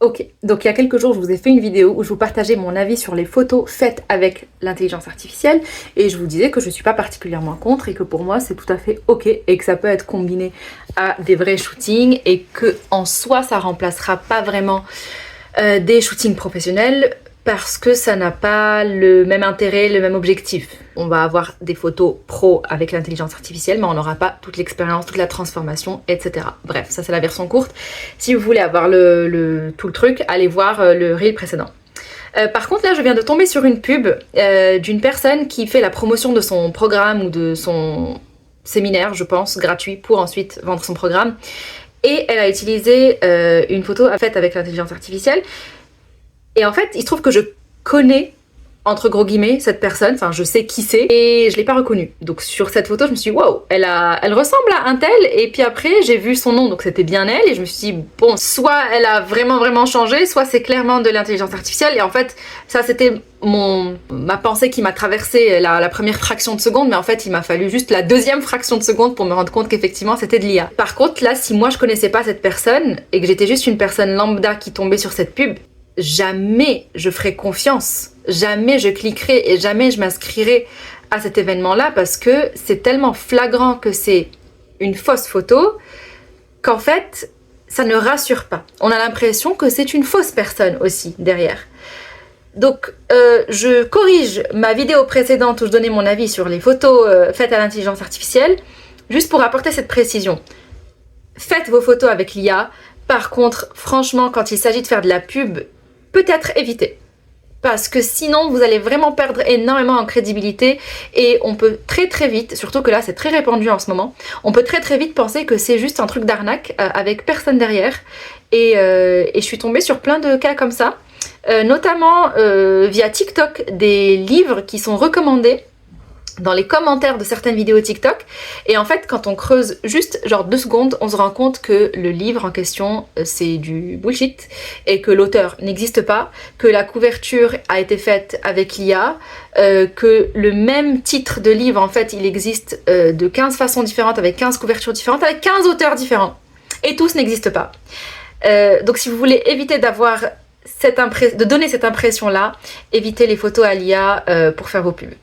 Ok, donc il y a quelques jours, je vous ai fait une vidéo où je vous partageais mon avis sur les photos faites avec l'intelligence artificielle et je vous disais que je ne suis pas particulièrement contre et que pour moi c'est tout à fait ok et que ça peut être combiné à des vrais shootings et que en soi ça remplacera pas vraiment des shootings professionnels parce que ça n'a pas le même intérêt, le même objectif. On va avoir des photos pro avec l'intelligence artificielle, mais on n'aura pas toute l'expérience, toute la transformation, etc. Bref, ça c'est la version courte. Si vous voulez avoir tout le truc, allez voir le reel précédent. Par contre, là, je viens de tomber sur une pub d'une personne qui fait la promotion de son programme ou de son séminaire, je pense, gratuit, pour ensuite vendre son programme. Et elle a utilisé une photo faite avec l'intelligence artificielle. Et en fait, il se trouve que je connais, entre gros guillemets, cette personne, enfin je sais qui c'est, et je l'ai pas reconnue. Donc sur cette photo, je me suis dit, wow, elle ressemble à un tel, et puis après, j'ai vu son nom, donc c'était bien elle, et je me suis dit, bon, soit elle a vraiment changé, soit c'est clairement de l'intelligence artificielle, et en fait, ça c'était ma pensée qui m'a traversé la première fraction de seconde, mais en fait, il m'a fallu juste la deuxième fraction de seconde pour me rendre compte qu'effectivement, c'était de l'IA. Par contre, là, si moi je connaissais pas cette personne, et que j'étais juste une personne lambda qui tombait sur cette pub, jamais je ferai confiance, jamais je cliquerai et jamais je m'inscrirai à cet événement-là parce que c'est tellement flagrant que c'est une fausse photo qu'en fait, ça ne rassure pas. On a l'impression que c'est une fausse personne aussi derrière. Donc, je corrige ma vidéo précédente où je donnais mon avis sur les photos faites à l'intelligence artificielle, juste pour apporter cette précision. Faites vos photos avec l'IA. Par contre, franchement, quand il s'agit de faire de la pub, peut-être éviter. Parce que sinon, vous allez vraiment perdre énormément en crédibilité et on peut très vite, surtout que là c'est très répandu en ce moment, on peut très vite penser que c'est juste un truc d'arnaque avec personne derrière. Et je suis tombée sur plein de cas comme ça, notamment via TikTok, des livres qui sont recommandés dans les commentaires de certaines vidéos TikTok, et en fait quand on creuse juste genre 2 secondes, on se rend compte que le livre en question c'est du bullshit et que l'auteur n'existe pas, que la couverture a été faite avec l'IA, que le même titre de livre en fait il existe de 15 façons différentes, avec 15 couvertures différentes, avec 15 auteurs différents, et tous n'existent pas. Donc si vous voulez éviter d'avoir de donner cette impression là, évitez les photos à l'IA pour faire vos pubs.